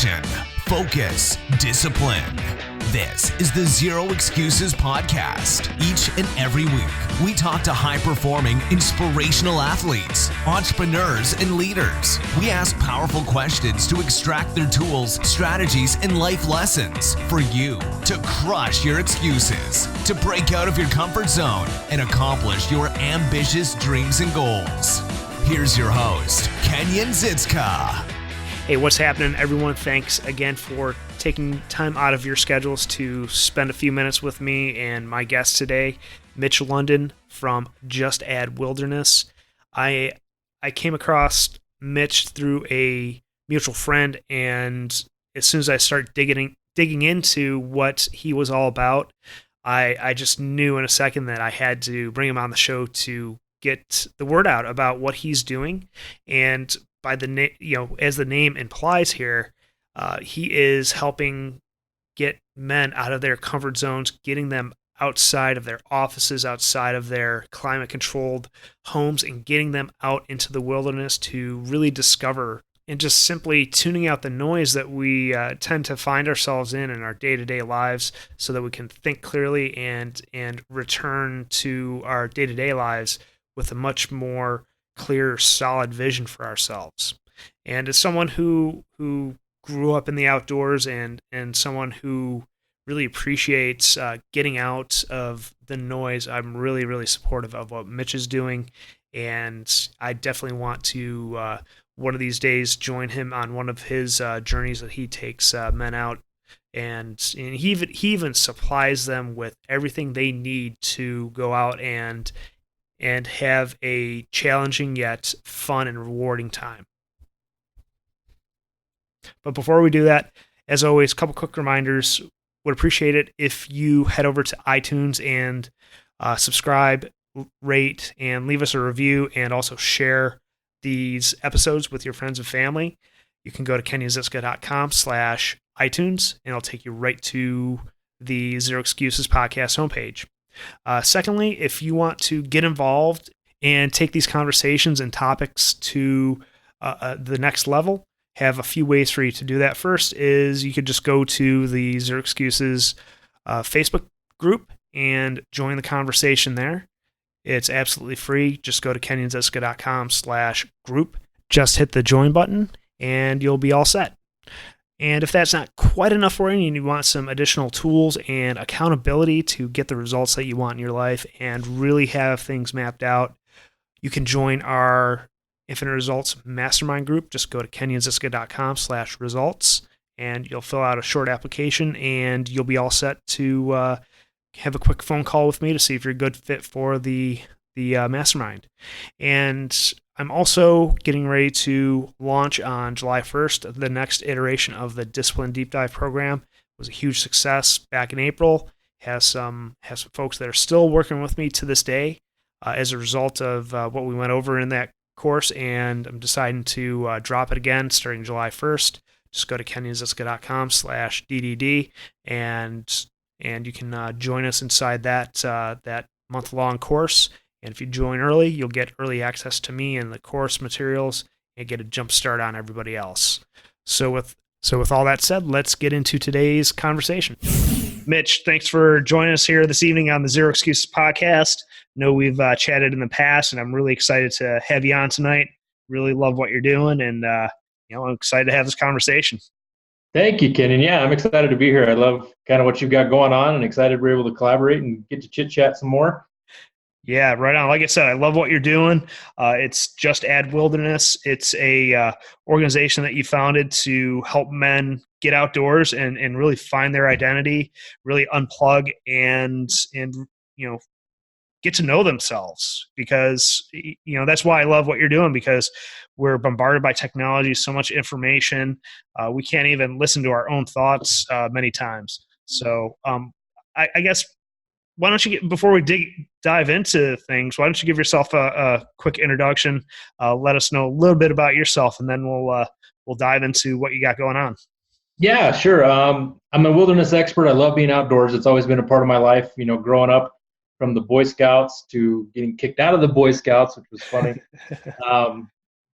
passion, focus, discipline. This is the Zero Excuses podcast. Each and every week, we talk to high-performing, inspirational athletes, entrepreneurs, and leaders. We ask powerful questions to extract their tools, strategies, and life lessons for you to crush your excuses, to break out of your comfort zone, and accomplish your ambitious dreams and goals. Here's your host, Kenyon HERE. Hey, what's happening, everyone? Thanks again for taking time out of your schedules to spend a few minutes with me and my guest today, Mitch London from Just Add Wilderness. I came across Mitch through a mutual friend, and as soon as I started digging into what he was all about, I just knew in a second that I had to bring him on the show to get the word out about what he's doing. And by the as the name implies here, he is helping get men out of their comfort zones, getting them outside of their offices, outside of their climate-controlled homes, and getting them out into the wilderness to really discover and just simply tuning out the noise that we tend to find ourselves in our day-to-day lives, so that we can think clearly and return to our day-to-day lives with a much more clear, solid vision for ourselves. And as someone who grew up in the outdoors and someone who really appreciates getting out of the noise, I'm really, really supportive of what Mitch is doing. And I definitely want to, one of these days, join him on one of his journeys that he takes men out. And he even supplies them with everything they need to go out and have a challenging yet fun and rewarding time. But before we do that, as always, a couple quick reminders. Would appreciate it if you head over to iTunes and subscribe, rate, and leave us a review, and also share these episodes with your friends and family. You can go to kenyonhere.com/iTunes, and it'll take you right to the Zero Excuses podcast homepage. Secondly, if you want to get involved and take these conversations and topics to the next level, have a few ways for you to do that. First is you could just go to the Zero Excuses Facebook group and join the conversation there. It's absolutely free. Just go to kenyonhere.com/group. Just hit the join button and you'll be all set. And if that's not quite enough for you and you want some additional tools and accountability to get the results that you want in your life and really have things mapped out, you can join our Infinite Results Mastermind group. Just go to kenyonhere.com/results and you'll fill out a short application and you'll be all set to have a quick phone call with me to see if you're a good fit for the mastermind. And I'm also getting ready to launch on July 1st the next iteration of the Discipline Deep Dive program. It was a huge success back in April. Has some folks that are still working with me to this day as a result of what we went over in that course, and I'm deciding to drop it again starting July 1st. Just go to kenyonhere.com/DDD and you can join us inside that month-long course. And if you join early, you'll get early access to me and the course materials and get a jump start on everybody else. So with all that said, let's get into today's conversation. Mitch, thanks for joining us here this evening on the Zero Excuses podcast. I know we've chatted in the past, and I'm really excited to have you on tonight. Really love what you're doing, and I'm excited to have this conversation. Thank you, Kenyon. Yeah, I'm excited to be here. I love kind of what you've got going on, and excited to be able to collaborate and get to chit-chat some more. Yeah, right on. Like I said, I love what you're doing. It's Just Add Wilderness. It's a organization that you founded to help men get outdoors and really find their identity, really unplug and get to know themselves, because that's why I love what you're doing, because we're bombarded by technology, so much information. We can't even listen to our own thoughts many times. So I guess, why don't you before we dive into things, why don't you give yourself a quick introduction? Let us know a little bit about yourself, and then we'll dive into what you got going on. Yeah, sure. I'm a wilderness expert. I love being outdoors. It's always been a part of my life. Growing up, from the Boy Scouts to getting kicked out of the Boy Scouts, which was funny,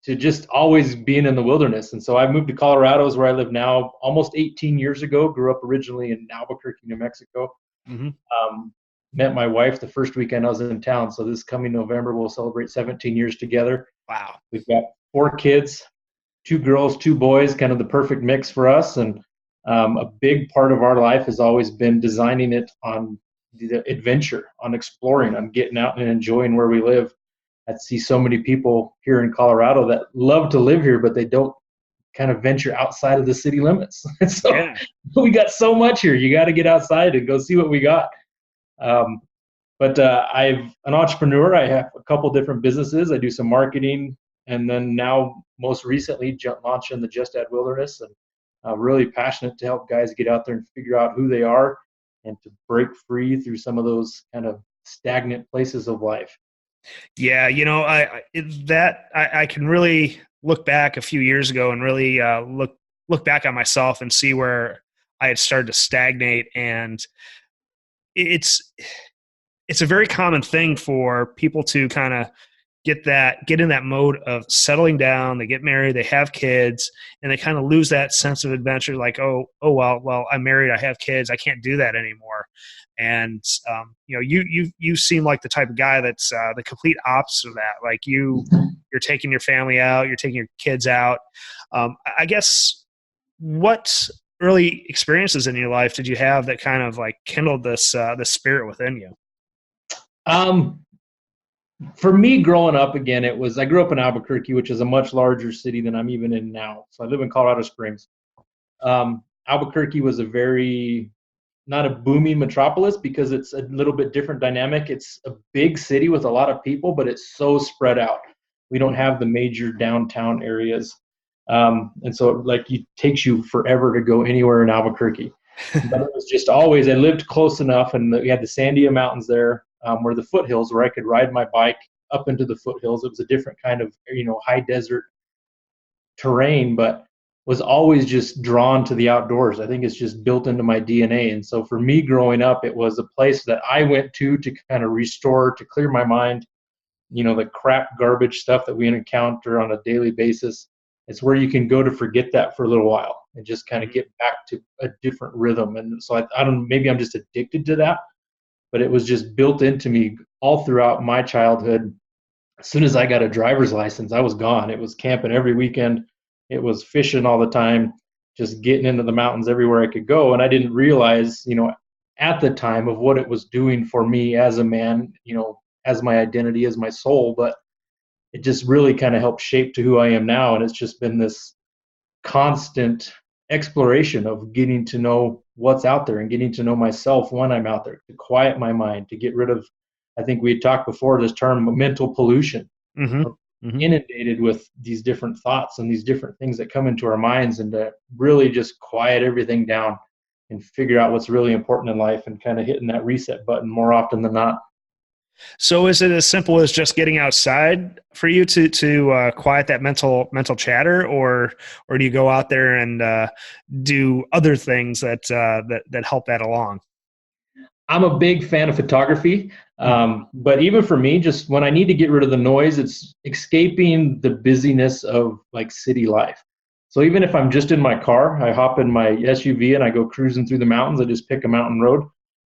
to just always being in the wilderness. And so I moved to Colorado, is where I live now, almost 18 years ago. Grew up originally in Albuquerque, New Mexico. Mm-hmm. Met my wife the first weekend I was in town. So this coming November, we'll celebrate 17 years together. Wow. We've got 4 kids, 2 girls, 2 boys, kind of the perfect mix for us. And a big part of our life has always been designing it on the adventure, on exploring, on getting out and enjoying where we live. I see so many people here in Colorado that love to live here, but they don't kind of venture outside of the city limits. So Yeah. we got so much here. You got to get outside and go see what we got. But I'm an entrepreneur. I have a couple different businesses. I do some marketing, and then now most recently launching the Just Add Wilderness, and really passionate to help guys get out there and figure out who they are and to break free through some of those kind of stagnant places of life. Yeah, I can really look back a few years ago and really look back on myself and see where I had started to stagnate, and it's a very common thing for people to kind of get in that mode of settling down. They get married, they have kids, and they kind of lose that sense of adventure. Like, well, I'm married, I have kids, I can't do that anymore. And you seem like the type of guy that's the complete opposite of that. Like you're taking your family out, you're taking your kids out. I guess, what early experiences in your life did you have that kind of like kindled this spirit within you? For me, growing up, again, I grew up in Albuquerque, which is a much larger city than I'm even in now. So I live in Colorado Springs. Albuquerque was not a booming metropolis because it's a little bit different dynamic. It's a big city with a lot of people, but it's so spread out. We don't have the major downtown areas. And so it takes you forever to go anywhere in Albuquerque. But it was just always, I lived close enough, and we had the Sandia Mountains there, where the foothills, where I could ride my bike up into the foothills. It was a different kind of, high desert terrain, but was always just drawn to the outdoors. I think it's just built into my DNA. And so for me growing up, it was a place that I went to kind of restore, to clear my mind, the crap garbage stuff that we encounter on a daily basis. It's where you can go to forget that for a little while and just kind of get back to a different rhythm. And so I don't, maybe I'm just addicted to that, but it was just built into me all throughout my childhood. As soon as I got a driver's license, I was gone. It was camping every weekend. It was fishing all the time, just getting into the mountains everywhere I could go. And I didn't realize, at the time, of what it was doing for me as a man, as my identity, as my soul. But it just really kind of helped shape to who I am now. And it's just been this constant exploration of getting to know what's out there and getting to know myself when I'm out there, to quiet my mind, to get rid of, I think we had talked before, this term mental pollution. Mm-hmm. Mm-hmm. Inundated with these different thoughts and these different things that come into our minds, and to really just quiet everything down and figure out what's really important in life, and kind of hitting that reset button more often than not. So is it as simple as just getting outside for you to quiet that mental chatter, or do you go out there and do other things that help that along? I'm a big fan of photography, but even for me, just when I need to get rid of the noise, it's escaping the busyness of city life. So even if I'm just in my car, I hop in my SUV and I go cruising through the mountains. I just pick a mountain road.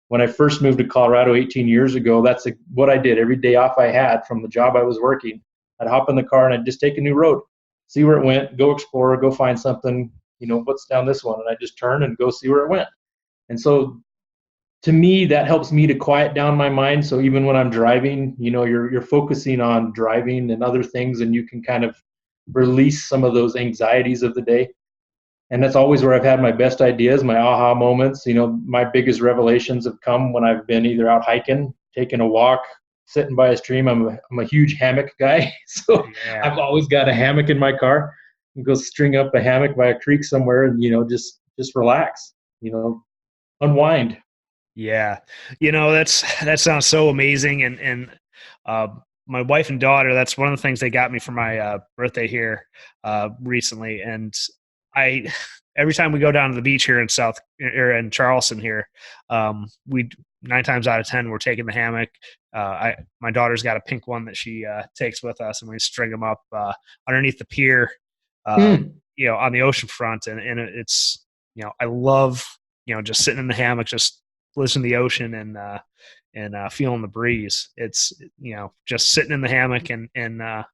When I first moved to Colorado 18 years ago, that's what I did. Every day off I had from the job I was working, I'd hop in the car and I'd just take a new road, see where it went, go explore, go find something, what's down this one, and I just turn and go see where it went. And so to me, that helps me to quiet down my mind. So even when I'm driving, you're focusing on driving and other things, and you can kind of release some of those anxieties of the day. And that's always where I've had my best ideas, my aha moments. My biggest revelations have come when I've been either out hiking, taking a walk, sitting by a stream. I'm a huge hammock guy. So yeah. I've always got a hammock in my car. You go string up a hammock by a creek somewhere and, just relax, unwind. Yeah. That sounds so amazing. And my wife and daughter, that's one of the things they got me for my birthday here recently. And every time we go down to the beach here in in Charleston here, we 9 times out of 10 we're taking the hammock. My daughter's got a pink one that she takes with us, and we string them up underneath the pier, Hmm. on the ocean front, and it's I love just sitting in the hammock, just listening to the ocean and feeling the breeze. It's just sitting in the hammock and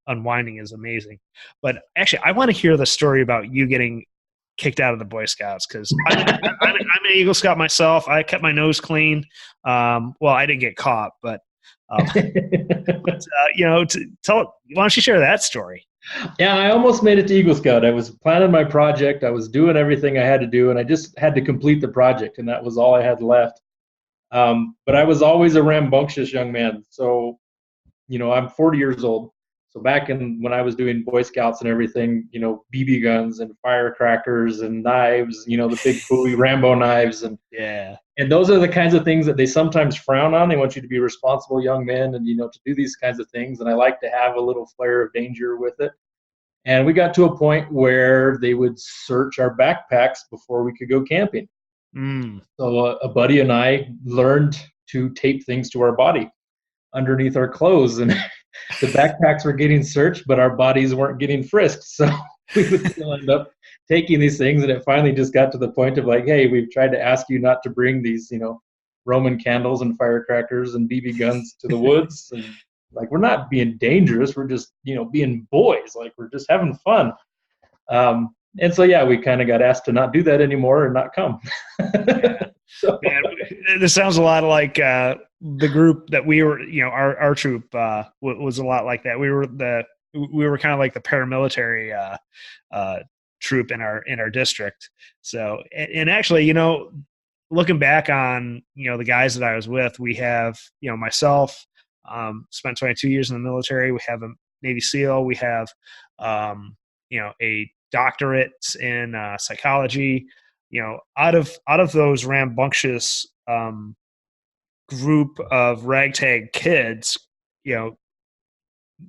unwinding is amazing. But actually, I want to hear the story about you getting kicked out of the Boy Scouts, because I'm an Eagle Scout myself. I kept my nose clean. Well, I didn't get caught, but why don't you share that story? Yeah, I almost made it to Eagle Scout. I was planning my project. I was doing everything I had to do, and I just had to complete the project, and that was all I had left. But I was always a rambunctious young man. So, I'm 40 years old. So back when I was doing Boy Scouts and everything, BB guns and firecrackers and knives, the big Bowie Rambo knives, Yeah. and those are the kinds of things that they sometimes frown on. They want you to be responsible young men and to do these kinds of things. And I like to have a little flair of danger with it. And we got to a point where they would search our backpacks before we could go camping. Mm. So a buddy and I learned to tape things to our body underneath our clothes, and the backpacks were getting searched, but our bodies weren't getting frisked. So we would still end up taking these things, and it finally just got to the point of like, hey, we've tried to ask you not to bring these, Roman candles and firecrackers and BB guns to the woods, and like we're not being dangerous, we're just being boys, like we're just having fun. And so yeah, we kind of got asked to not do that anymore and not come. Yeah. So, Man, this sounds a lot like the group that we were, our troop was a lot like that. We were kind of like the paramilitary troop in our district. So, and actually, looking back on, the guys that I was with, we have, myself, spent 22 years in the military. We have a Navy SEAL. We have, a doctorate in psychology. Out of those rambunctious group of ragtag kids,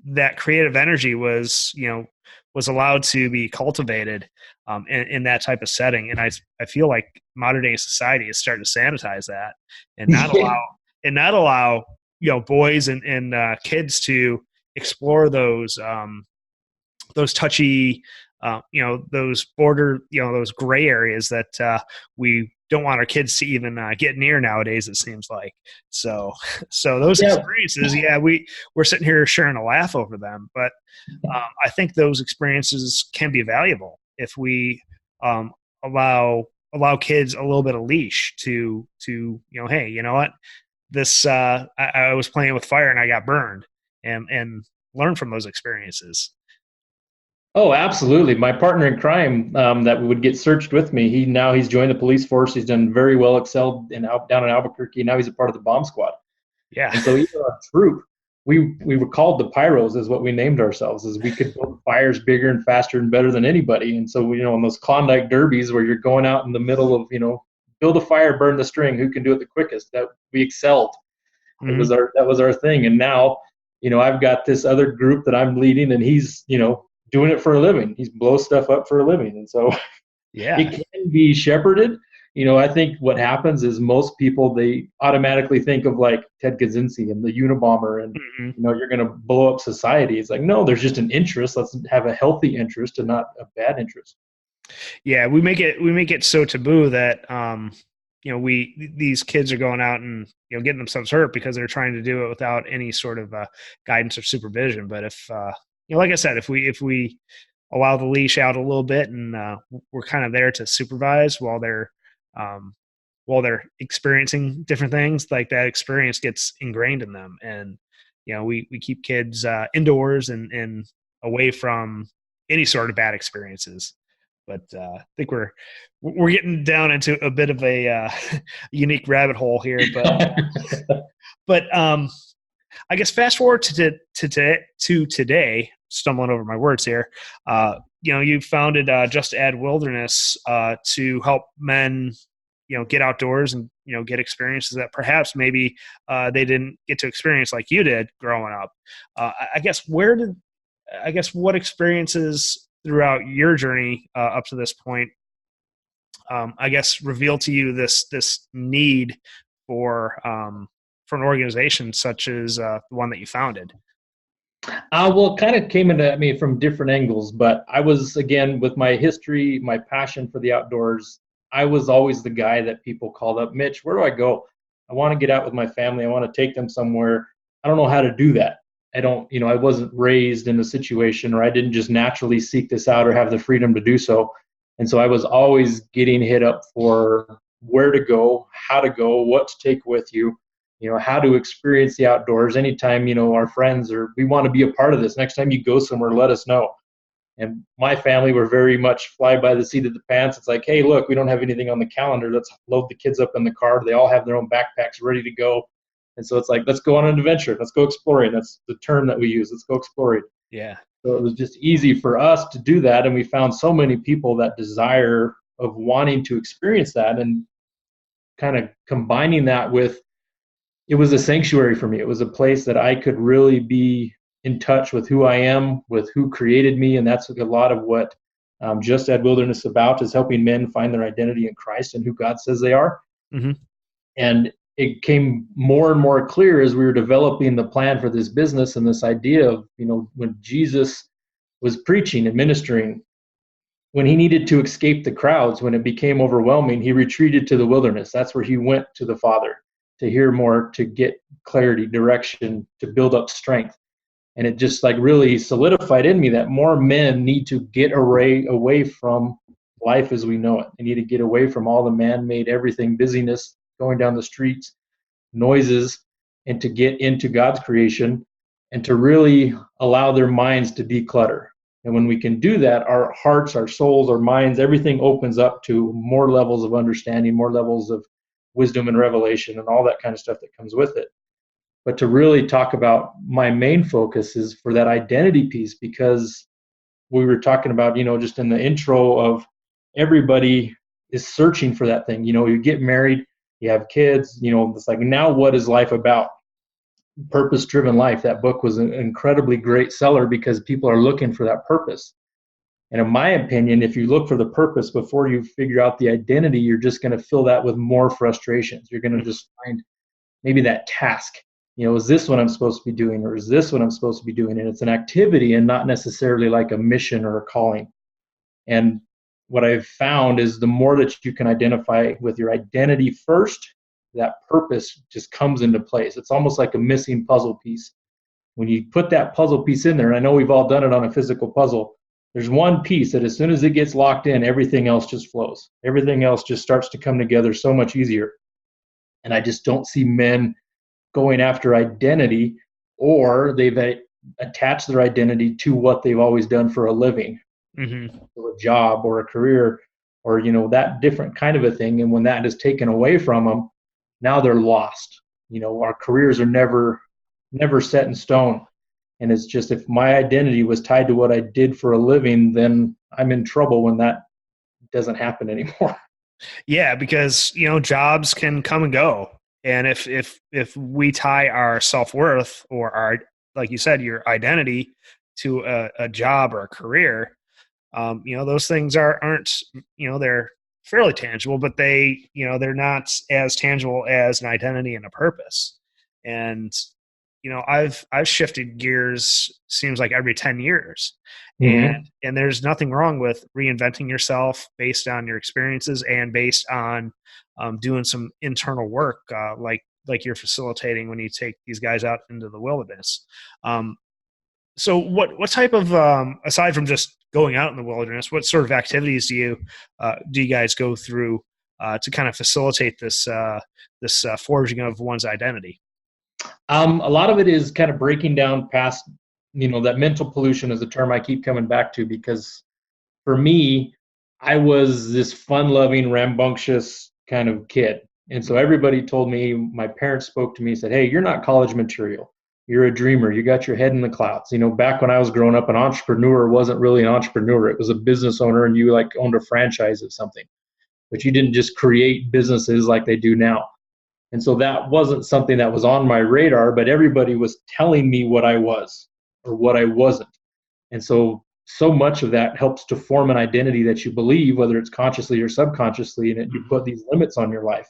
that creative energy was allowed to be cultivated in that type of setting. And I feel like modern day society is starting to sanitize that and not allow boys and kids to explore those touchy, those border, those gray areas that we don't want our kids to even get near nowadays, it seems like. So those yeah. experiences, we're sitting here sharing a laugh over them, but I think those experiences can be valuable if we allow kids a little bit of leash to hey, you know what, this I was playing with fire and I got burned, and learn from those experiences. Oh, absolutely. My partner in crime that would get searched with me, he's joined the police force. He's done very well, excelled down in Albuquerque. Now he's a part of the bomb squad. Yeah. And so even our troop, we were called the Pyros, is what we named ourselves, is we could build fires bigger and faster and better than anybody. And so, on those Klondike derbies where you're going out in the middle of, build a fire, burn the string, who can do it the quickest, that we excelled. Mm-hmm. That was our thing. And now, I've got this other group that I'm leading, and he's, doing it for a living. He's blows stuff up for a living. And so yeah, it can be shepherded. I think what happens is most people, they automatically think of like Ted Kaczynski and the Unabomber, and mm-hmm. you're going to blow up society. It's like, no, there's just an interest. Let's have a healthy interest and not a bad interest. Yeah, we make it so taboo that these kids are going out and getting themselves hurt because they're trying to do it without any sort of guidance or supervision. But if like I said, if we allow the leash out a little bit and we're kind of there to supervise while they're experiencing different things, like that experience gets ingrained in them, and we keep kids indoors and away from any sort of bad experiences. But I think we're getting down into a bit of a unique rabbit hole here. But I guess fast forward to today, stumbling over my words here. You founded Just Add Wilderness to help men, get outdoors and get experiences that perhaps maybe they didn't get to experience like you did growing up. I guess what experiences throughout your journey up to this point, I guess, revealed to you this need for an organization such as the one that you founded? Well, it kind of came into me from different angles, but I was, again, with my history, my passion for the outdoors, I was always the guy that people called up, Mitch, where do I go? I want to get out with my family. I want to take them somewhere. I don't know how to do that. I don't, I wasn't raised in a situation, or I didn't just naturally seek this out or have the freedom to do so. And so I was always getting hit up for where to go, how to go, what to take with you, how to experience the outdoors. Anytime, our friends or we want to be a part of this. Next time you go somewhere, let us know. And my family were very much fly by the seat of the pants. It's like, hey, look, we don't have anything on the calendar. Let's load the kids up in the car. They all have their own backpacks ready to go. And so it's like, let's go on an adventure. Let's go exploring. That's the term that we use. Let's go exploring. Yeah. So it was just easy for us to do that. And we found so many people that desire of wanting to experience that, and kind of combining that with, it was a sanctuary for me. It was a place that I could really be in touch with who I am, with who created me. And that's a lot of what Just Add Wilderness is about, is helping men find their identity in Christ and who God says they are. Mm-hmm. And it came more and more clear as we were developing the plan for this business, and this idea of, when Jesus was preaching and ministering, when he needed to escape the crowds, when it became overwhelming, he retreated to the wilderness. That's where he went to the Father to hear more, to get clarity, direction, to build up strength. And it just really solidified in me that more men need to get away from life as we know it. They need to get away from all the man-made everything, busyness, going down the streets, noises, and to get into God's creation and to really allow their minds to declutter. And when we can do that, our hearts, our souls, our minds, everything opens up to more levels of understanding, more levels of wisdom and revelation and all that kind of stuff that comes with it. But to really talk about, my main focus is for that identity piece, because we were talking about, just in the intro, of everybody is searching for that thing. You get married, you have kids, it's like, now what is life about? Purpose-driven life. That book was an incredibly great seller because people are looking for that purpose. And in my opinion, if you look for the purpose before you figure out the identity, you're just going to fill that with more frustrations. You're going to just find maybe that task. Is this what I'm supposed to be doing, or is this what I'm supposed to be doing? And it's an activity and not necessarily like a mission or a calling. And what I've found is the more that you can identify with your identity first, that purpose just comes into place. It's almost like a missing puzzle piece. When you put that puzzle piece in there, and I know we've all done it on a physical puzzle, there's one piece that as soon as it gets locked in, everything else just flows. Everything else just starts to come together so much easier. And I just don't see men going after identity, or they've attached their identity to what they've always done for a living, Mm-hmm. or a job or a career, or that different kind of a thing. And when that is taken away from them, now they're lost. Our careers are never set in stone. And it's just, if my identity was tied to what I did for a living, then I'm in trouble when that doesn't happen anymore. Yeah, because jobs can come and go, and if we tie our self-worth, or our, like you said, your identity to a job or a career, those things aren't they're fairly tangible, but they're not as tangible as an identity and a purpose. And I've shifted gears, seems like every 10 years. Mm-hmm. And there's nothing wrong with reinventing yourself based on your experiences and based on doing some internal work, like you're facilitating when you take these guys out into the wilderness. So what type of, aside from just going out in the wilderness, what sort of activities do you guys go through to kind of facilitate this forging of one's identity? A lot of it is kind of breaking down past, that mental pollution is a term I keep coming back to, because for me, I was this fun-loving, rambunctious kind of kid. And so everybody told me, my parents spoke to me, said, hey, you're not college material. You're a dreamer. You got your head in the clouds. Back when I was growing up, an entrepreneur wasn't really an entrepreneur. It was a business owner, and you owned a franchise of something. But you didn't just create businesses like they do now. And so that wasn't something that was on my radar, but everybody was telling me what I was or what I wasn't. And so so much of that helps to form an identity that you believe, whether it's consciously or subconsciously, and you put these limits on your life.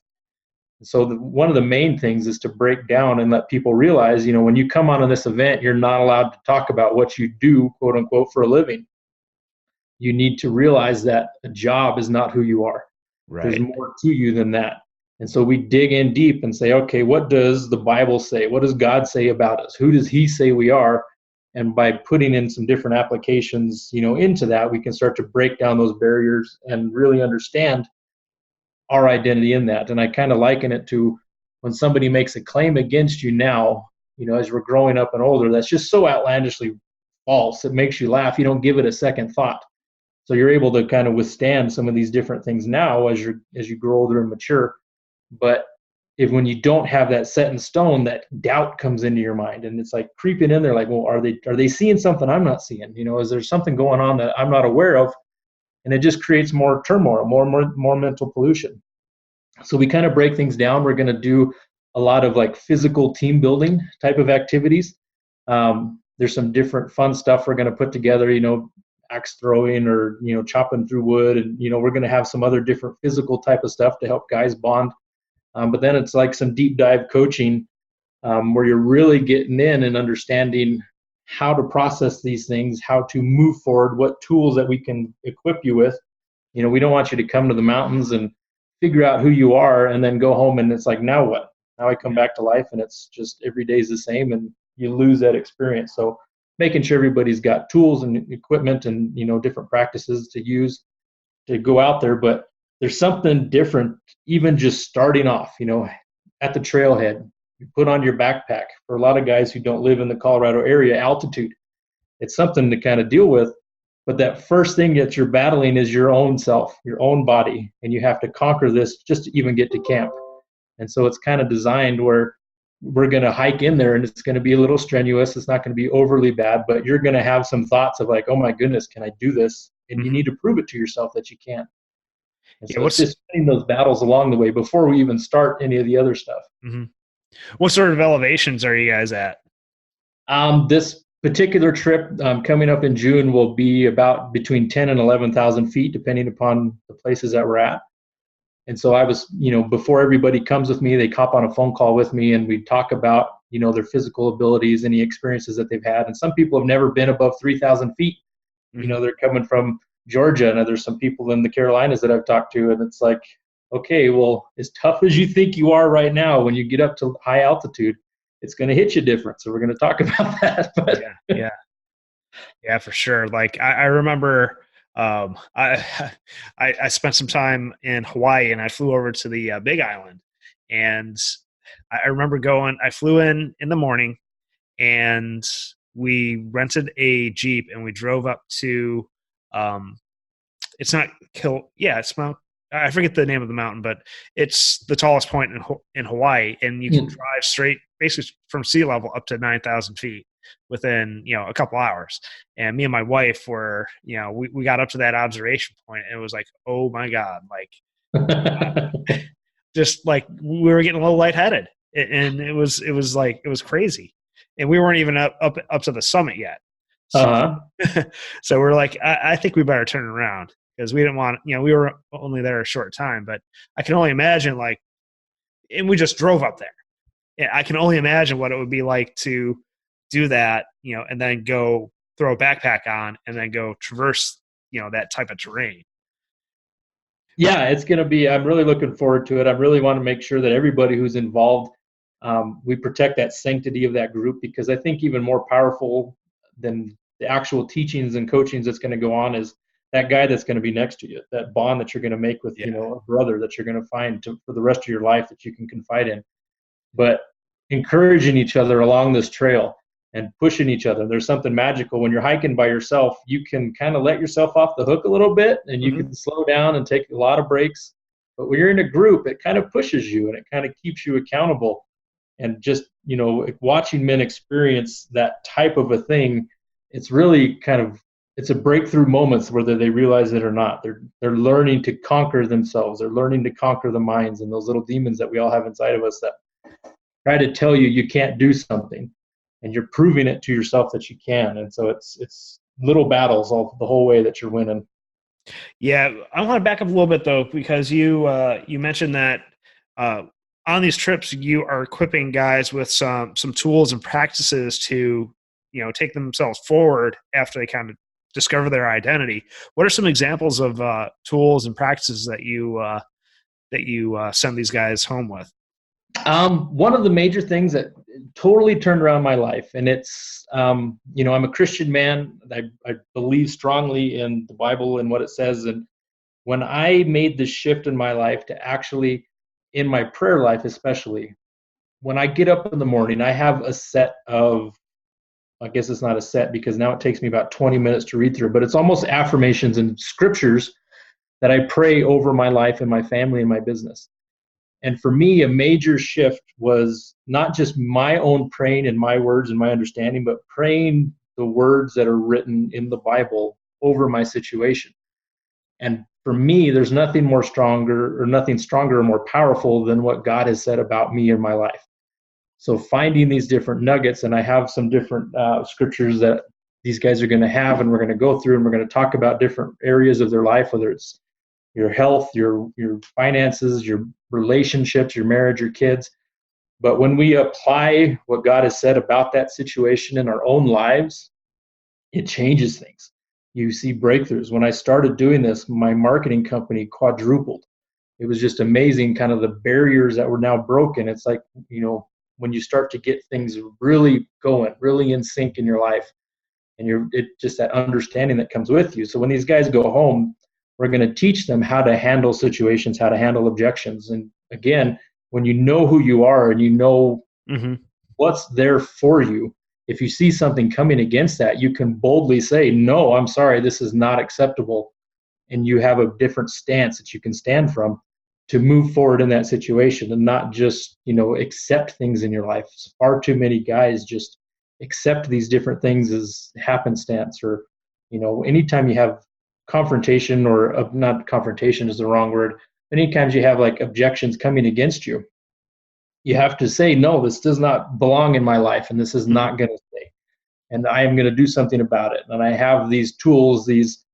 So one of the main things is to break down and let people realize, when you come on this event, you're not allowed to talk about what you do, quote unquote, for a living. You need to realize that a job is not who you are. Right. There's more to you than that. And so we dig in deep and say, okay, what does the Bible say? What does God say about us? Who does he say we are? And by putting in some different applications, into that, we can start to break down those barriers and really understand our identity in that. And I kind of liken it to when somebody makes a claim against you now, as we're growing up and older, that's just so outlandishly false. It makes you laugh. You don't give it a second thought. So you're able to kind of withstand some of these different things now as you grow older and mature. But when you don't have that set in stone, that doubt comes into your mind, and it's like creeping in there, like, well, are they seeing something I'm not seeing? Is there something going on that I'm not aware of? And it just creates more turmoil, more mental pollution. So we kind of break things down. We're going to do a lot of like physical team building type of activities. There's some different fun stuff we're going to put together, axe throwing or, chopping through wood. And, we're going to have some other different physical type of stuff to help guys bond. But then it's like some deep dive coaching where you're really getting in and understanding how to process these things, how to move forward, what tools that we can equip you with. We don't want you to come to the mountains and figure out who you are and then go home and it's like, now what? Now I come back to life and it's just every day's the same and you lose that experience. So making sure everybody's got tools and equipment and, different practices to use to go out there. But there's something different, even just starting off, at the trailhead. You put on your backpack. For a lot of guys who don't live in the Colorado area, altitude, it's something to kind of deal with. But that first thing that you're battling is your own self, your own body, and you have to conquer this just to even get to camp. And so it's kind of designed where we're going to hike in there and it's going to be a little strenuous. It's not going to be overly bad, but you're going to have some thoughts of like, oh my goodness, can I do this? And you need to prove it to yourself that you can. And so it's just winning those battles along the way before we even start any of the other stuff. Mm-hmm. What sort of elevations are you guys at? This particular trip coming up in June will be about between 10 and 11,000 feet, depending upon the places that we're at. And so I was, before everybody comes with me, they hop on a phone call with me and we talk about, their physical abilities, any experiences that they've had. And some people have never been above 3,000 feet. Mm-hmm. They're coming from Georgia, and there's some people in the Carolinas that I've talked to, and it's like, okay, well, as tough as you think you are right now, when you get up to high altitude, it's going to hit you different. So we're going to talk about that. But yeah, for sure. Like I remember, I spent some time in Hawaii, and I flew over to the Big Island, and I remember I flew in the morning, and we rented a Jeep, and we drove up to, it's Mount, I forget the name of the mountain, but it's the tallest point in Hawaii, and you can drive straight, basically from sea level up to 9,000 feet within, a couple hours. And me and my wife were, we got up to that observation point, and it was like, oh my God, like, just like we were getting a little lightheaded, and it was crazy, and we weren't even up to the summit yet. So, so we're like, I think we better turn around, because we didn't want, we were only there a short time, but I can only imagine, like, and we just drove up there. Yeah, I can only imagine what it would be like to do that, and then go throw a backpack on and then go traverse, that type of terrain. Yeah, it's going to be, I'm really looking forward to it. I really want to make sure that everybody who's involved, we protect that sanctity of that group, because I think even more powerful than the actual teachings and coachings that's going to go on is that guy that's going to be next to you, that bond that you're going to make with, a brother that you're going to find for the rest of your life that you can confide in. But encouraging each other along this trail and pushing each other. There's something magical when you're hiking by yourself. You can kind of let yourself off the hook a little bit, and you can slow down and take a lot of breaks. But when you're in a group, it kind of pushes you and it kind of keeps you accountable. And just, watching men experience that type of a thing, it's really it's a breakthrough moments, whether they realize it or not. They're learning to conquer themselves. They're learning to conquer the minds and those little demons that we all have inside of us that try to tell you can't do something, and you're proving it to yourself that you can. And so it's little battles the whole way that you're winning. Yeah, I want to back up a little bit though, because you mentioned that on these trips you are equipping guys with some tools and practices to take themselves forward after they kind of discover their identity. What are some examples of tools and practices that you send these guys home with? One of the major things that totally turned around my life, and it's, I'm a Christian man. I believe strongly in the Bible and what it says. And when I made the shift in my life to actually, in my prayer life especially, when I get up in the morning, I have a set of, I guess it's not a set because now it takes me about 20 minutes to read through, but it's almost affirmations and scriptures that I pray over my life and my family and my business. And for me, a major shift was not just my own praying and my words and my understanding, but praying the words that are written in the Bible over my situation. And for me, there's nothing stronger or more powerful than what God has said about me in my life. So finding these different nuggets, and I have some different scriptures that these guys are going to have, and we're going to go through, and we're going to talk about different areas of their life, whether it's your health, your finances, your relationships, your marriage, your kids. But when we apply what God has said about that situation in our own lives, it changes things. You see breakthroughs. When I started doing this, my marketing company quadrupled. It was just amazing, kind of the barriers that were now broken. It's like, when you start to get things really going, really in sync in your life, and just that understanding that comes with you. So when these guys go home, we're going to teach them how to handle situations, how to handle objections. And again, when you know who you are and you know what's there for you, if you see something coming against that, you can boldly say, no, I'm sorry, this is not acceptable. And you have a different stance that you can stand from to move forward in that situation and not just, accept things in your life. Far too many guys just accept these different things as happenstance, or, anytime you have confrontation, or not confrontation is the wrong word. Many times you have like objections coming against you. You have to say, no, this does not belong in my life, and this is not going to stay. And I am going to do something about it. And I have these tools, these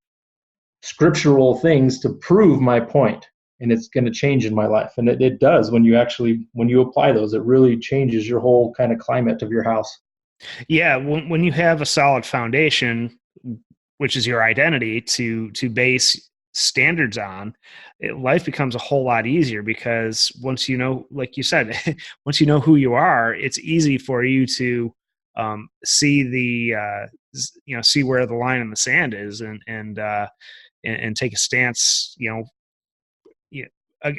scriptural things to prove my point, and it's going to change in my life. And it does when you apply those. It really changes your whole kind of climate of your house. Yeah, when you have a solid foundation, which is your identity, to base standards on, life becomes a whole lot easier, because once like you said, once you know who you are, it's easy for you to see see where the line in the sand is, and take a stance,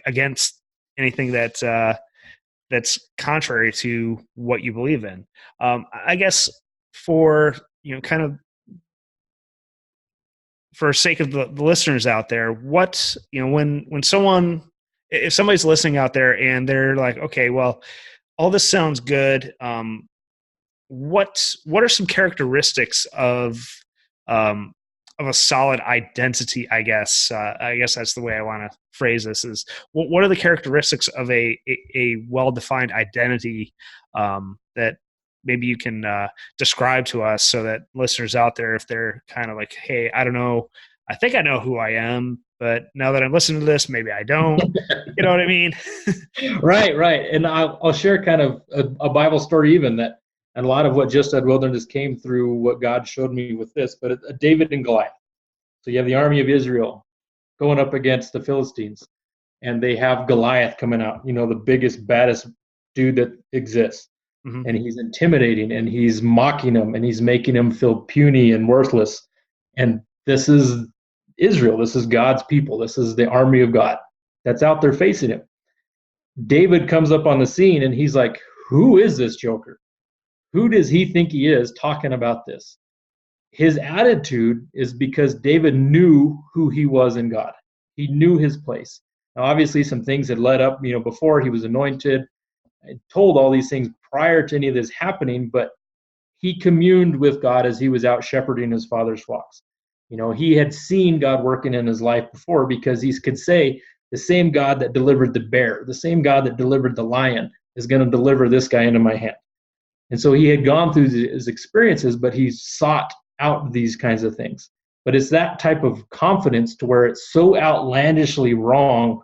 against anything that's contrary to what you believe in. I guess for kind of for sake of the listeners out there, what when if somebody's listening out there and they're like, okay, well, all this sounds good. What are some characteristics of a solid identity? I guess that's the way I want to phrase this. Is what are the characteristics of a well-defined identity that maybe you can describe to us, so that listeners out there, if they're kind of like, hey, I don't know, I think I know who I am, but now that I'm listening to this, maybe I don't. You know what I mean? Right. And I'll share kind of a Bible story even that, and a lot of what Just Add Wilderness came through what God showed me with this, but David and Goliath. So you have the army of Israel going up against the Philistines, and they have Goliath coming out, the biggest, baddest dude that exists. And he's intimidating, and he's mocking them, and he's making them feel puny and worthless. And this is Israel. This is God's people. This is the army of God that's out there facing him. David comes up on the scene, and he's like, who is this joker? Who does he think he is talking about this? His attitude is because David knew who he was in God. He knew his place. Now, obviously, some things had led up, before he was anointed. I told all these things prior to any of this happening, but he communed with God as he was out shepherding his father's flocks. He had seen God working in his life before, because he could say, the same God that delivered the bear, the same God that delivered the lion is going to deliver this guy into my hand. And so he had gone through his experiences, but he sought out these kinds of things. But it's that type of confidence to where it's so outlandishly wrong.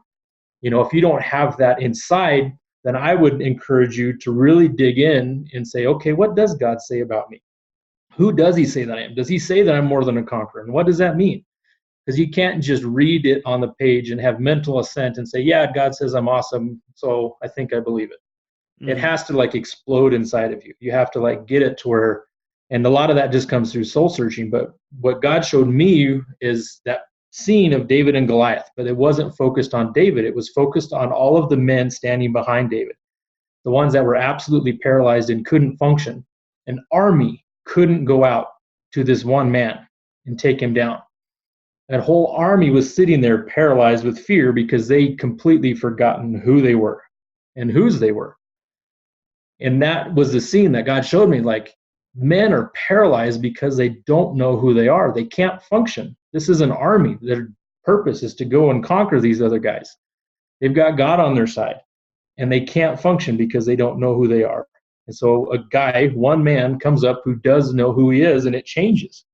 If you don't have that inside, then I would encourage you to really dig in and say, okay, what does God say about me? Who does he say that I am? Does he say that I'm more than a conqueror? And what does that mean? Because you can't just read it on the page and have mental assent and say, yeah, God says I'm awesome, so I think I believe it. It has to explode inside of you. You have to get it to where, and a lot of that just comes through soul searching. But what God showed me is that scene of David and Goliath, but it wasn't focused on David. It was focused on all of the men standing behind David, the ones that were absolutely paralyzed and couldn't function. An army couldn't go out to this one man and take him down. That whole army was sitting there paralyzed with fear because they completely forgotten who they were and whose they were. And that was the scene that God showed me. Men are paralyzed because they don't know who they are. They can't function. This is an army. Their purpose is to go and conquer these other guys. They've got God on their side, and they can't function because they don't know who they are. And so a guy, one man, comes up who does know who he is, and it changes.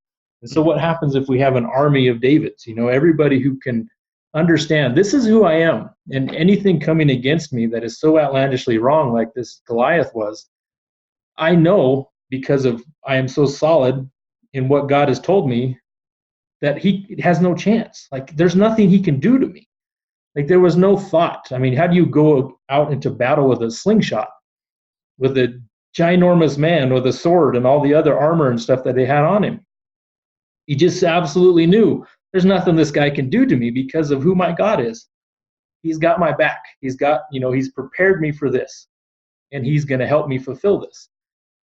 And so what happens if we have an army of Davids? Everybody who can understand, this is who I am, and anything coming against me that is so outlandishly wrong, like this Goliath was, I know because I am so solid in what God has told me that he has no chance. There's nothing he can do to me. There was no thought. I mean, how do you go out into battle with a slingshot, with a ginormous man with a sword and all the other armor and stuff that they had on him? He just absolutely knew there's nothing this guy can do to me because of who my God is. He's got my back. He's prepared me for this, and he's going to help me fulfill this.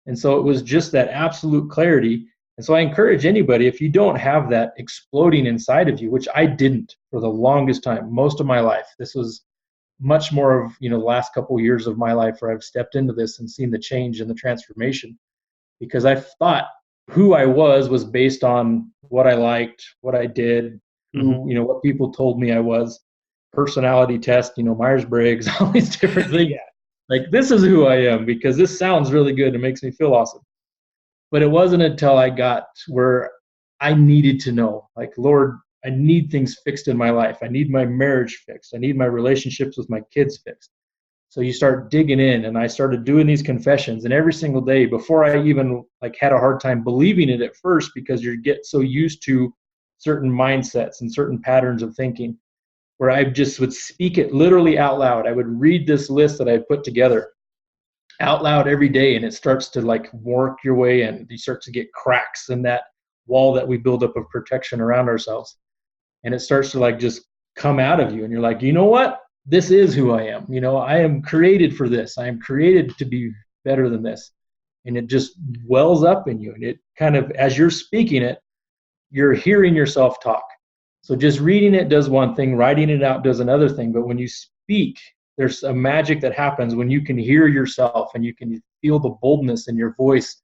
And so it was just that absolute clarity. And so I encourage anybody, if you don't have that exploding inside of you, which I didn't for the longest time, most of my life, this was much more of, the last couple of years of my life where I've stepped into this and seen the change and the transformation, because I thought who I was based on what I liked, what I did, what people told me I was, personality test, Myers-Briggs, all these different things. This is who I am because this sounds really good and makes me feel awesome. But it wasn't until I got where I needed to know, Lord, I need things fixed in my life. I need my marriage fixed. I need my relationships with my kids fixed. So you start digging in, and I started doing these confessions, and every single day, before I even had a hard time believing it at first, because you get so used to certain mindsets and certain patterns of thinking, where I just would speak it literally out loud. I would read this list that I had put together out loud every day, and it starts to work your way in. You start to get cracks in that wall that we build up of protection around ourselves, and it starts to just come out of you, and you're you know what? This is who I am. I am created for this. I am created to be better than this. And it just wells up in you. And it kind of, as you're speaking it, you're hearing yourself talk. So just reading it does one thing, writing it out does another thing. But when you speak, there's a magic that happens when you can hear yourself and you can feel the boldness in your voice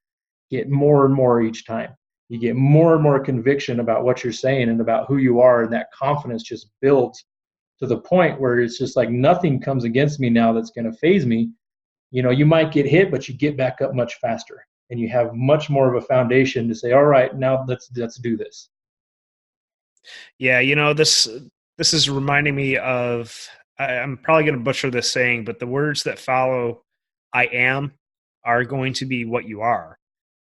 get more and more each time. You get more and more conviction about what you're saying and about who you are. And that confidence just builds to the point where it's just nothing comes against me now that's going to faze me. You might get hit, but you get back up much faster, and you have much more of a foundation to say, all right, now let's do this. Yeah, this is reminding me of, I'm probably going to butcher this saying, but the words that follow I am are going to be what you are.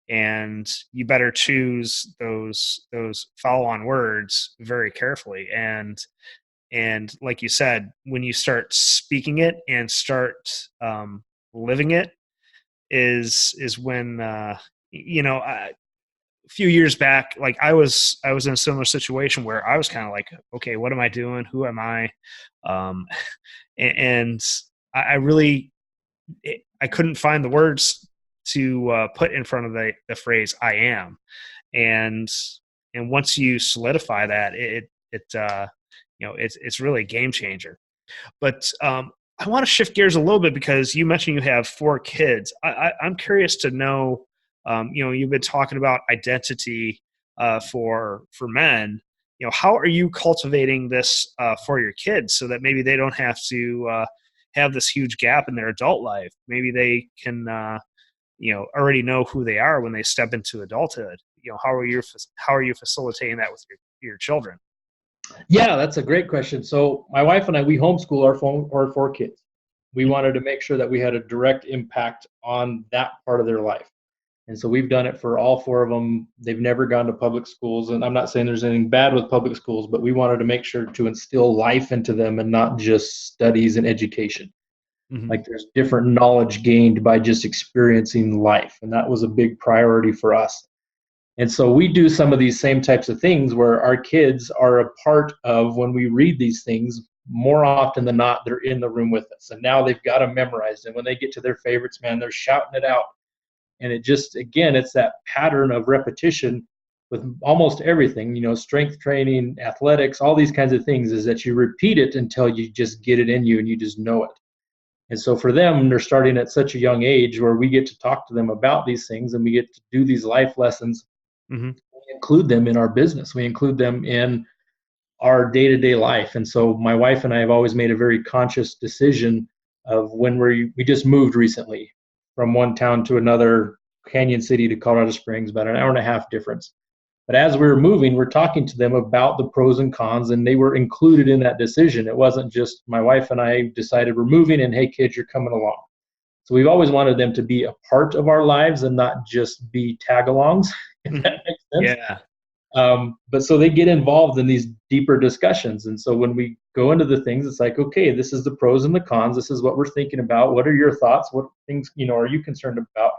And you better choose those follow-on words very carefully. And like you said, when you start speaking it and start living it, is when a few years back, I was in a similar situation where I was kind of okay, what am I doing? Who am I? And I really I couldn't find the words to put in front of the phrase "I am," and once you solidify that, it's really a game changer. But I want to shift gears a little bit because you mentioned you have 4 kids. I'm curious to know, you've been talking about identity for men. How are you cultivating this for your kids so that maybe they don't have to have this huge gap in their adult life? Maybe they can, already know who they are when they step into adulthood. how are you facilitating that with your children? Yeah, that's a great question. So my wife and I, we homeschool our four kids. We wanted to make sure that we had a direct impact on that part of their life. And so we've done it for all four of them. They've never gone to public schools. And I'm not saying there's anything bad with public schools, but we wanted to make sure to instill life into them and not just studies and education. Mm-hmm. Like there's different knowledge gained by just experiencing life. And that was a big priority for us. And so we do some of these same types of things where our kids are a part of when we read these things. More often than not, they're in the room with us. And now they've got them memorized. And when they get to their favorites, man, they're shouting it out. And it just, again, it's that pattern of repetition with almost everything, strength training, athletics, all these kinds of things, is that you repeat it until you just get it in you and you just know it. And so for them, they're starting at such a young age where we get to talk to them about these things and we get to do these life lessons. Mm-hmm. We include them in our business. We include them in our day-to-day life. And so my wife and I have always made a very conscious decision of when we just moved recently from one town to another, Canyon City to Colorado Springs, about an hour and a half difference. But as we were moving, we're talking to them about the pros and cons, and they were included in that decision. It wasn't just my wife and I decided we're moving and, hey, kids, you're coming along. So we've always wanted them to be a part of our lives and not just be tagalongs, if that makes sense. Yeah. But so they get involved in these deeper discussions. And so when we go into the things, it's like, okay, this is the pros and the cons. This is what we're thinking about. What are your thoughts? What things, are you concerned about?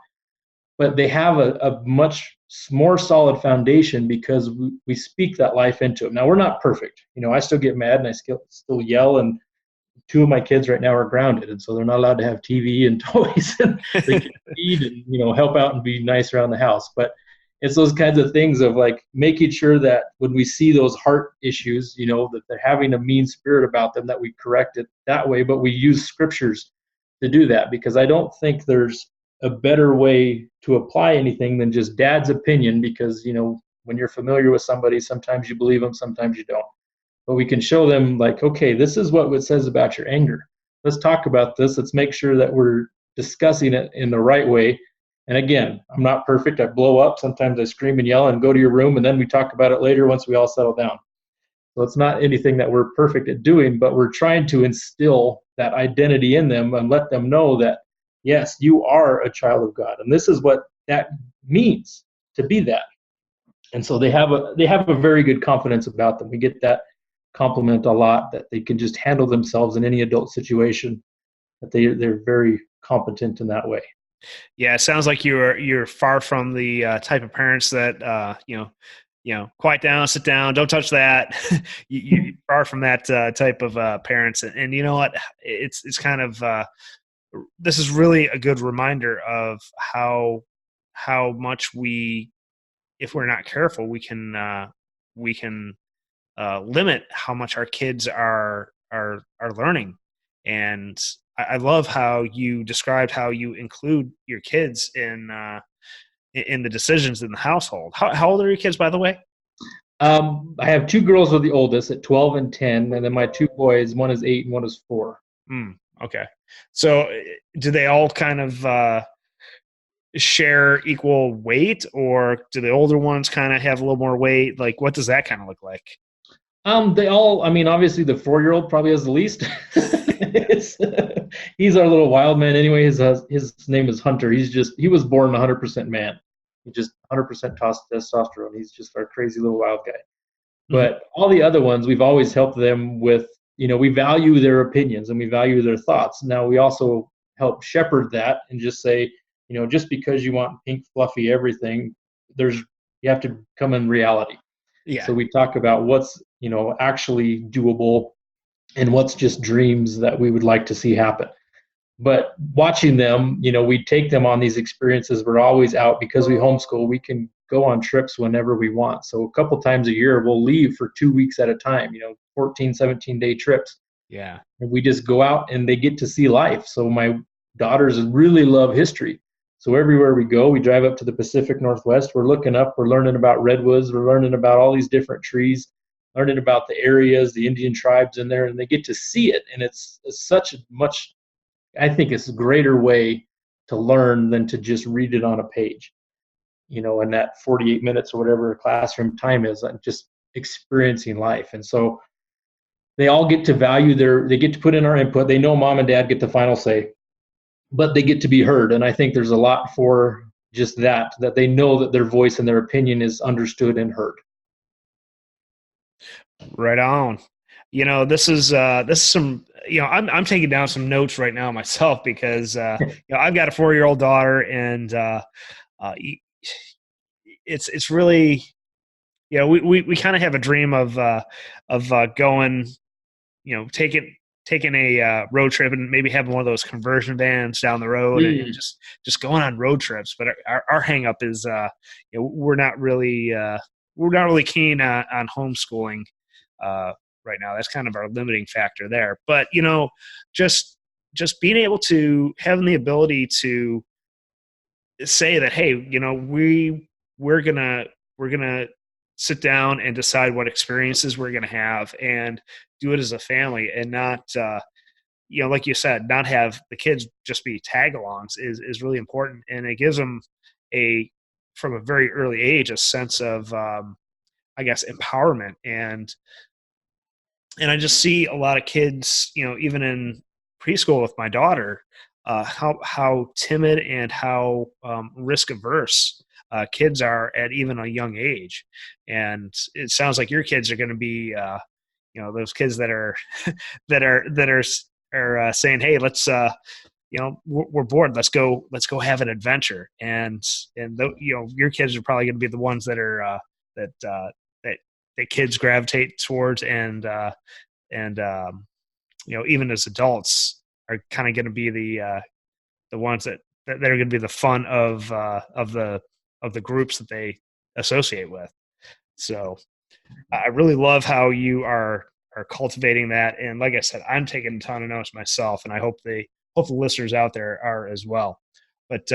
But they have a much more solid foundation because we speak that life into them. Now, we're not perfect. I still get mad and I still yell, and two of my kids right now are grounded, and so they're not allowed to have TV and toys, and they can feed and help out and be nice around the house. But it's those kinds of things of like making sure that when we see those heart issues, that they're having a mean spirit about them, that we correct it that way. But we use scriptures to do that, because I don't think there's a better way to apply anything than just dad's opinion, because when you're familiar with somebody, sometimes you believe them, sometimes you don't. But we can show them like, okay, this is what it says about your anger. Let's talk about this. Let's make sure that we're discussing it in the right way. And again, I'm not perfect. I blow up. Sometimes I scream and yell and go to your room, and then we talk about it later once we all settle down. So it's not anything that we're perfect at doing, but we're trying to instill that identity in them and let them know that, yes, you are a child of God. And this is what that means to be that. And so they have a very good confidence about them. We get that compliment a lot, that they can just handle themselves in any adult situation, that they're very competent in that way. Yeah, it sounds like you're far from the type of parents that quiet down, sit down, don't touch that. You're far from that type of parents, and you know what? It's kind of this is really a good reminder of how much if we're not careful, we can limit how much our kids are learning. And I love how you described how you include your kids in the decisions in the household. How old are your kids, by the way? I have two girls are the oldest at 12 and 10, and then my two boys, one is 8 and one is 4. Okay. So do they all kind of share equal weight, or do the older ones kind of have a little more weight? Like, what does that kind of look like? They all, obviously the 4-year-old probably has the least. He's our little wild man anyway. His name is Hunter. He was born 100% man. He just 100% testosterone. He's just our crazy little wild guy. But all the other ones, we've always helped them with, we value their opinions and we value their thoughts. Now we also help shepherd that and just say, just because you want pink, fluffy everything, you have to come in reality. Yeah. So we talk about what's, actually doable and what's just dreams that we would like to see happen. But watching them, we take them on these experiences. We're always out because we homeschool. We can go on trips whenever we want. So a couple times a year, we'll leave for 2 weeks at a time, 14, 17-day trips. Yeah. And we just go out and they get to see life. So my daughters really love history. So everywhere we go, we drive up to the Pacific Northwest. We're looking up, we're learning about redwoods. We're learning about all these different trees, learning about the areas, the Indian tribes in there, and they get to see it. And it's such a much, I think it's a greater way to learn than to just read it on a page. in that 48 minutes or whatever classroom time is, just experiencing life. And so they all get to they get to put in our input. They know mom and dad get the final say, but they get to be heard. And I think there's a lot for just that they know that their voice and their opinion is understood and heard. Right on. This is some, I'm taking down some notes right now myself because, I've got a 4-year-old daughter, and it's really, we kind of have a dream of going, taking a road trip and maybe having one of those conversion vans down the road and just going on road trips. But our hang up is, we're not really keen on homeschooling right now. That's kind of our limiting factor there. But just being able to having the ability to say that, hey, we're gonna sit down and decide what experiences we're gonna have and do it as a family, and not like you said, not have the kids just be tagalongs is really important. And it gives them from a very early age a sense of I guess empowerment. And I just see a lot of kids, even in preschool with my daughter, how timid and how risk averse kids are at even a young age. And it sounds like your kids are going to be, those kids that are are saying, "Hey, let's, we're bored. Let's go have an adventure." And your kids are probably going to be the ones that are that kids gravitate towards, and even as adults are kind of going to be the ones that are going to be the fun of the groups that they associate with. So I really love how you are cultivating that, and like I said, I'm taking a ton of notes myself, and I hope the listeners out there are as well. But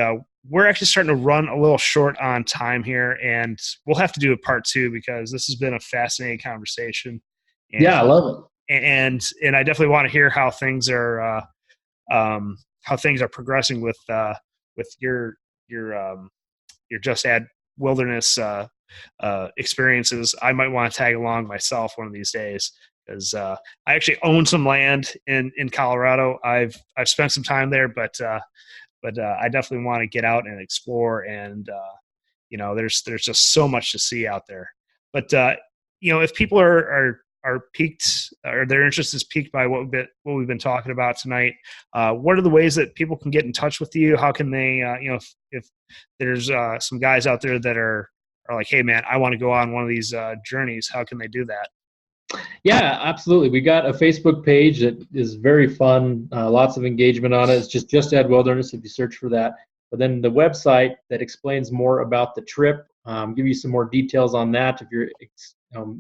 we're actually starting to run a little short on time here, and we'll have to do a part 2 because this has been a fascinating conversation. And, yeah, I love it. And I definitely want to hear how things are progressing with your Just Add Wilderness experiences. I might want to tag along myself one of these days, because I actually own some land in Colorado. I've spent some time there, but I definitely want to get out and explore. And there's just so much to see out there. But if people are piqued, or their interest is piqued by what we've been talking about tonight, what are the ways that people can get in touch with you? How can they, if there's some guys out there that are like, "Hey man, I want to go on one of these journeys," how can they do that? Yeah, absolutely. We got a Facebook page that is very fun. Lots of engagement on it. It's just Add Wilderness if you search for that. But then the website that explains more about the trip, give you some more details on that if you're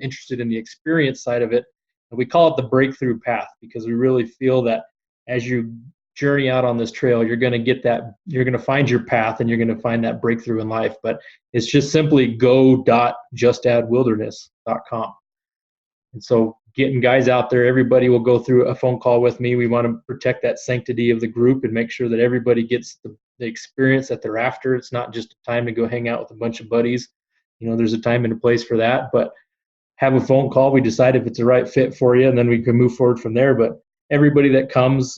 interested in the experience side of it. And we call it the breakthrough path, because we really feel that as you journey out on this trail, you're going to find your path, and you're going to find that breakthrough in life. But it's just simply go.justaddwilderness.com. And so getting guys out there, everybody will go through a phone call with me. We want to protect that sanctity of the group and make sure that everybody gets the experience that they're after. It's not just a time to go hang out with a bunch of buddies. There's a time and a place for that, but have a phone call. We decide if it's the right fit for you, and then we can move forward from there. But everybody that comes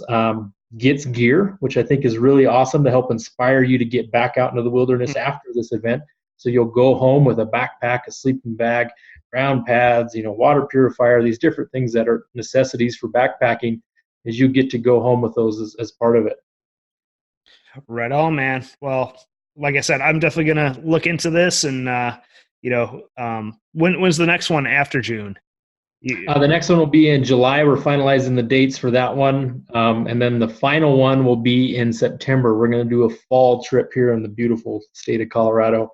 gets gear, which I think is really awesome, to help inspire you to get back out into the wilderness after this event. So you'll go home with a backpack, a sleeping bag, ground pads, water purifier, these different things that are necessities for backpacking, as you get to go home with those as part of it. Right on, man. Well, like I said, I'm definitely going to look into this. And, when's the next one after June? The next one will be in July. We're finalizing the dates for that one. And then the final one will be in September. We're going to do a fall trip here in the beautiful state of Colorado.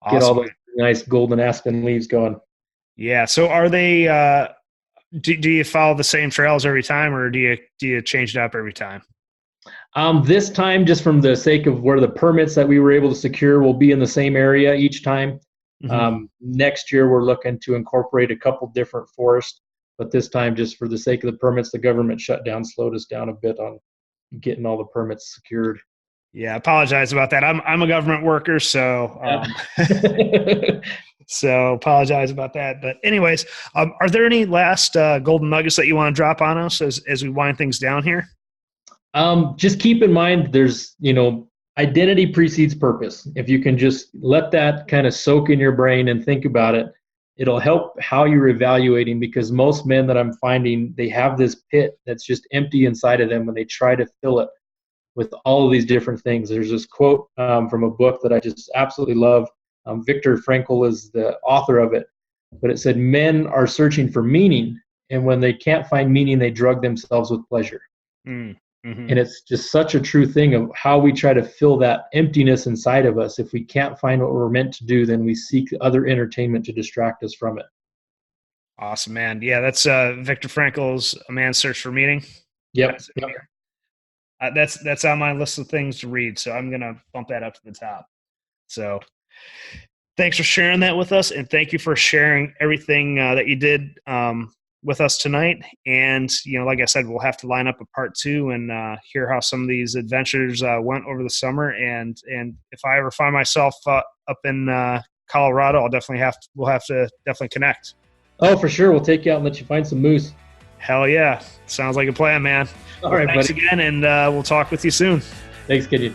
Awesome. Get all those nice golden aspen leaves going. Yeah. So are they, do you follow the same trails every time, or do you change it up every time? This time, just from the sake of where the permits that we were able to secure will be in the same area each time. Mm-hmm. Next year, we're looking to incorporate a couple different forests, but this time, just for the sake of the permits, the government shutdown slowed us down a bit on getting all the permits secured. Yeah, I apologize about that. I'm a government worker, so so apologize about that. But anyways, are there any last golden nuggets that you want to drop on us as we wind things down here? Just keep in mind, there's, identity precedes purpose. If you can just let that kind of soak in your brain and think about it, it'll help how you're evaluating, because most men that I'm finding, they have this pit that's just empty inside of them when they try to fill it with all of these different things. There's this quote from a book that I just absolutely love. Viktor Frankl is the author of it, but it said, men are searching for meaning, and when they can't find meaning, they drug themselves with pleasure. Mm-hmm. And it's just such a true thing of how we try to fill that emptiness inside of us. If we can't find what we're meant to do, then we seek other entertainment to distract us from it. Awesome, man. Yeah, that's Viktor Frankl's A Man's Search for Meaning. Yep. That's on my list of things to read, so I'm gonna bump that up to the top. So thanks for sharing that with us, and thank you for sharing everything that you did with us tonight. And like I said, we'll have to line up a part 2 and hear how some of these adventures went over the summer. And if I ever find myself up in Colorado, we'll have to definitely connect. Oh, for sure. We'll take you out and let you find some moose. Hell yeah. Sounds like a plan, man. All right, thanks buddy. again, and we'll talk with you soon. Thanks, Kenyon.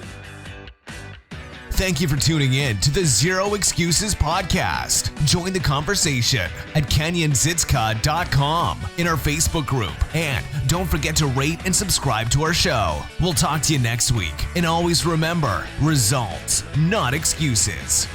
Thank you for tuning in to the Zero Excuses podcast. Join the conversation at kenyonzitzka.com in our Facebook group. And don't forget to rate and subscribe to our show. We'll talk to you next week. And always remember, results, not excuses.